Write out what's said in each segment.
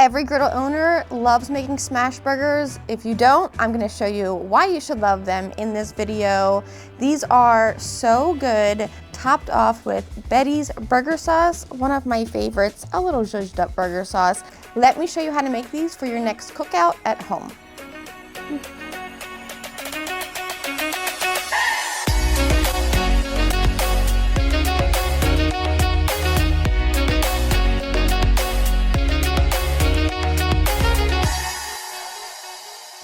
Every griddle owner loves making Smashburgers. If you don't, I'm gonna show you why you should love them in this video. These are so good, topped off with Betty's burger sauce, one of my favorites, a little zhuzhed up burger sauce. Let me show you how to make these for your next cookout at home.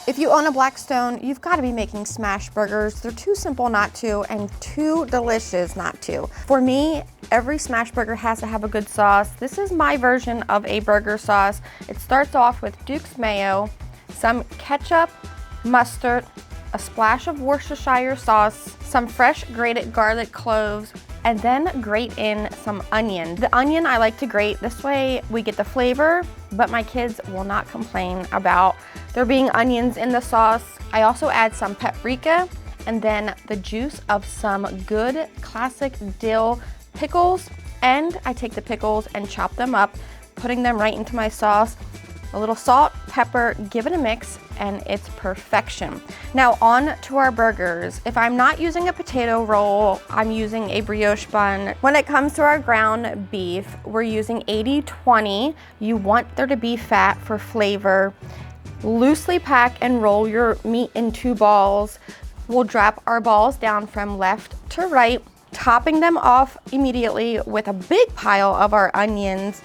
If you own a Blackstone, you've got to be making Smashburgers. They're too simple not to and too delicious not to. For me, every Smashburger has to have a good sauce. This is my version of a burger sauce. It starts off with Duke's mayo, some ketchup, mustard, a splash of Worcestershire sauce, some fresh grated garlic cloves, and then grate in some onion. The onion I like to grate. This way we get the flavor, but my kids will not complain about there being onions in the sauce. I also add some paprika and then the juice of some good classic dill pickles. And I take the pickles and chop them up, putting them right into my sauce. A little salt, pepper, give it a mix, and it's perfection. Now on to our burgers. If I'm not using a potato roll, I'm using a brioche bun. When it comes to our ground beef, we're using 80-20. You want there to be fat for flavor. Loosely pack and roll your meat in 2 balls. We'll drop our balls down from left to right, topping them off immediately with a big pile of our onions.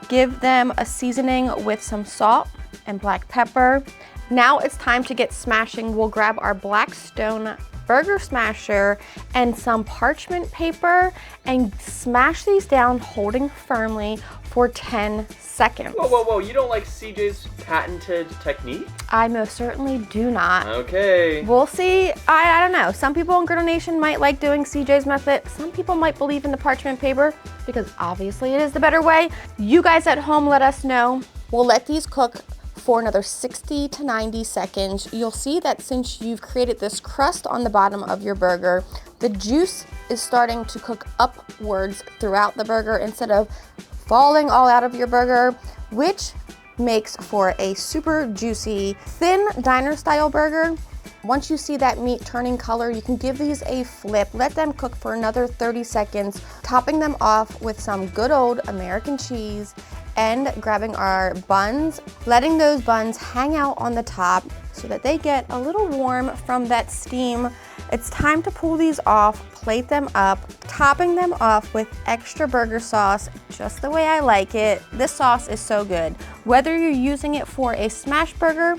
Give them a seasoning with some salt and black pepper. Now it's time to get smashing. We'll grab our Blackstone burger smasher and some parchment paper and smash these down, holding firmly for 10 seconds. Whoa, whoa, whoa, you don't like CJ's patented technique? I most certainly do not. Okay. We'll see. I don't know. Some people in Griddle Nation might like doing CJ's method. Some people might believe in the parchment paper because obviously it is the better way. You guys at home, let us know. We'll let these cook for another 60 to 90 seconds. You'll see that since you've created this crust on the bottom of your burger, the juice is starting to cook upwards throughout the burger instead of falling all out of your burger, which makes for a super juicy, thin diner style burger. Once you see that meat turning color, you can give these a flip. Let them cook for another 30 seconds, topping them off with some good old American cheese and grabbing our buns, letting those buns hang out on the top so that they get a little warm from that steam. It's time to pull these off, plate them up, topping them off with extra burger sauce, just the way I like it. This sauce is so good. Whether you're using it for a smash burger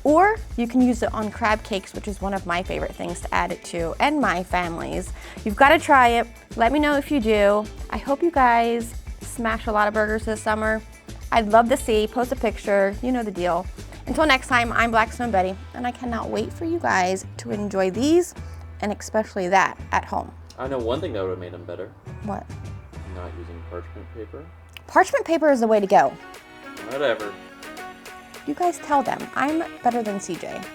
or you can use it on crab cakes, which is one of my favorite things to add it to, and my family's. You've got to try it. Let me know if you do. I hope you guys smash a lot of burgers this summer. I'd love to see, post a picture, you know the deal. Until next time, I'm Blackstone Betty, and I cannot wait for you guys to enjoy these, and especially that at home. I know one thing that would have made them better. What? Not using parchment paper. Parchment paper is the way to go. Whatever. You guys tell them I'm better than CJ.